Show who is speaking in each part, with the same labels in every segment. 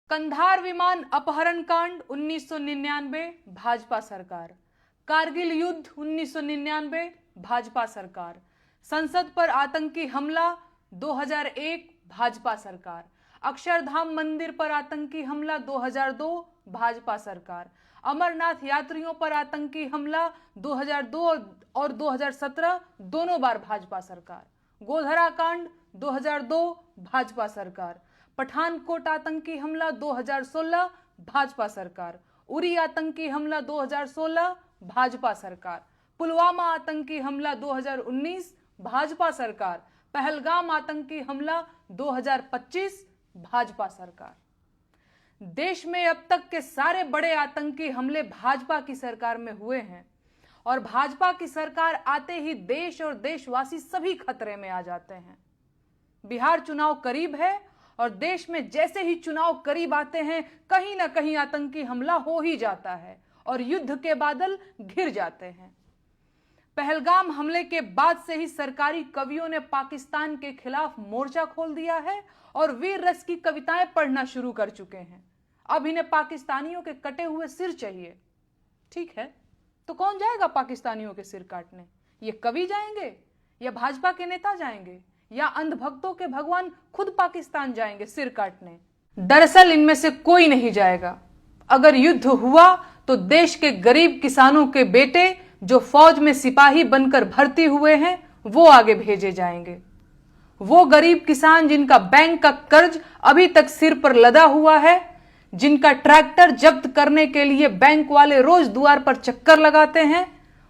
Speaker 1: कंधार विमान अपहरण कांड 1999 भाजपा सरकार। कारगिल युद्ध 1999 भाजपा सरकार। संसद पर आतंकी हमला 2001 भाजपा सरकार। अक्षरधाम मंदिर पर आतंकी हमला 2002 भाजपा सरकार। अमरनाथ यात्रियों पर आतंकी हमला 2002 और 2017 दोनों बार भाजपा सरकार। गोधरा कांड 2002 भाजपा सरकार। पठानकोट आतंकी हमला 2016 भाजपा सरकार। उरी आतंकी हमला 2016 भाजपा सरकार। पुलवामा आतंकी हमला 2019 भाजपा सरकार। पहलगाम आतंकी हमला 2025 भाजपा सरकार। देश में अब तक के सारे बड़े आतंकी हमले भाजपा की सरकार में हुए हैं और भाजपा की सरकार आते ही देश और देशवासी सभी खतरे में आ जाते हैं। बिहार चुनाव करीब है और देश में जैसे ही चुनाव करीब आते हैं कहीं ना कहीं आतंकी हमला हो ही जाता है और युद्ध के बादल घिर जाते हैं। पहलगाम हमले के बाद से ही सरकारी कवियों ने पाकिस्तान के खिलाफ मोर्चा खोल दिया है और वीर रस की कविताएं पढ़ना शुरू कर चुके हैं। अब इन्हें पाकिस्तानियों के कटे हुए सिर चाहिए। ठीक है, तो कौन जाएगा पाकिस्तानियों के सिर काटने? ये कवि जाएंगे या भाजपा के नेता जाएंगे या अंधभक्तों के भगवान खुद पाकिस्तान जाएंगे सिर काटने? दरअसल इनमें से कोई नहीं जाएगा। अगर युद्ध हुआ तो देश के गरीब किसानों के बेटे जो फौज में सिपाही बनकर भर्ती हुए हैं वो आगे भेजे जाएंगे। वो गरीब किसान जिनका बैंक का कर्ज अभी तक सिर पर लदा हुआ है, जिनका ट्रैक्टर जब्त करने के लिए बैंक वाले रोज द्वार पर चक्कर लगाते हैं,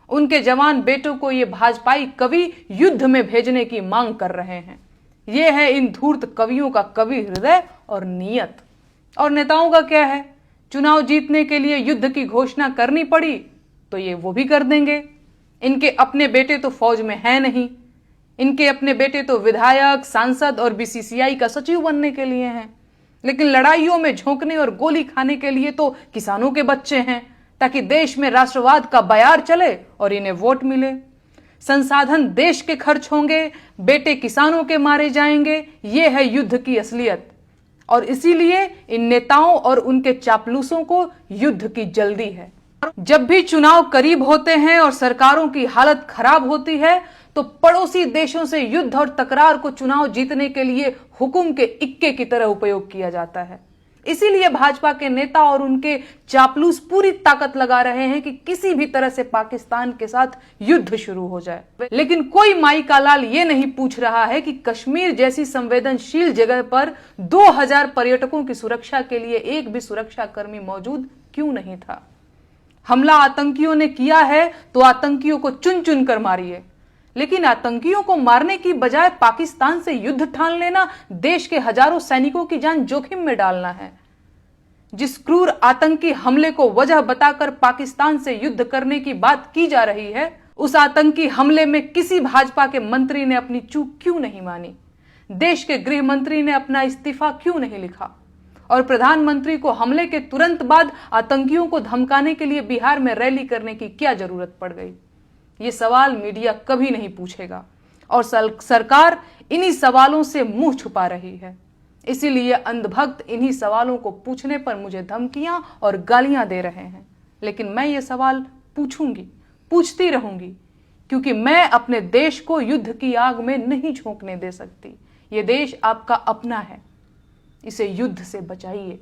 Speaker 1: उनके जवान बेटों को ये भाजपाई कवि युद्ध में भेजने की मांग कर रहे हैं। ये है इन धूर्त कवियों का कवि हृदय और नीयत। और नेताओं का क्या है? चुनाव जीतने के लिए युद्ध की घोषणा करनी पड़ी तो ये वो भी कर देंगे। इनके अपने बेटे तो फौज में हैं नहीं। इनके अपने बेटे तो विधायक, सांसद और बीसीसीआई का सचिव बनने के लिए हैं, लेकिन लड़ाइयों में झोंकने और गोली खाने के लिए तो किसानों के बच्चे हैं, ताकि देश में राष्ट्रवाद का बयार चले और इन्हें वोट मिले। संसाधन देश के खर्च होंगे, बेटे किसानों के मारे जाएंगे। ये है युद्ध की असलियत और इसीलिए इन नेताओं और उनके चापलूसों को युद्ध की जल्दी है। जब भी चुनाव करीब होते हैं और सरकारों की हालत खराब होती है तो पड़ोसी देशों से युद्ध और तकरार को चुनाव जीतने के लिए हुकुम के इक्के की तरह उपयोग किया जाता है। इसीलिए भाजपा के नेता और उनके चापलूस पूरी ताकत लगा रहे हैं कि किसी भी तरह से पाकिस्तान के साथ युद्ध शुरू हो जाए। लेकिन कोई माई का लाल ये नहीं पूछ रहा है कि कश्मीर जैसी संवेदनशील जगह पर 2000 पर्यटकों की सुरक्षा के लिए एक भी सुरक्षा कर्मी मौजूद क्यों नहीं था। हमला आतंकियों ने किया है तो आतंकियों को चुन चुन कर मारिए, लेकिन आतंकियों को मारने की बजाय पाकिस्तान से युद्ध ठान लेना देश के हजारों सैनिकों की जान जोखिम में डालना है। जिस क्रूर आतंकी हमले को वजह बताकर पाकिस्तान से युद्ध करने की बात की जा रही है, उस आतंकी हमले में किसी भाजपा के मंत्री ने अपनी चूक क्यों नहीं मानी? देश के गृह मंत्री ने अपना इस्तीफा क्यों नहीं लिखा? और प्रधानमंत्री को हमले के तुरंत बाद आतंकियों को धमकाने के लिए बिहार में रैली करने की क्या जरूरत पड़ गई? ये सवाल मीडिया कभी नहीं पूछेगा और सरकार इन्हीं सवालों से मुंह छुपा रही है। इसीलिए अंधभक्त इन्हीं सवालों को पूछने पर मुझे धमकियां और गालियां दे रहे हैं। लेकिन मैं ये सवाल पूछूंगी, पूछती रहूंगी, क्योंकि मैं अपने देश को युद्ध की आग में नहीं झोंकने दे सकती। ये देश आपका अपना है, इसे युद्ध से बचाइए।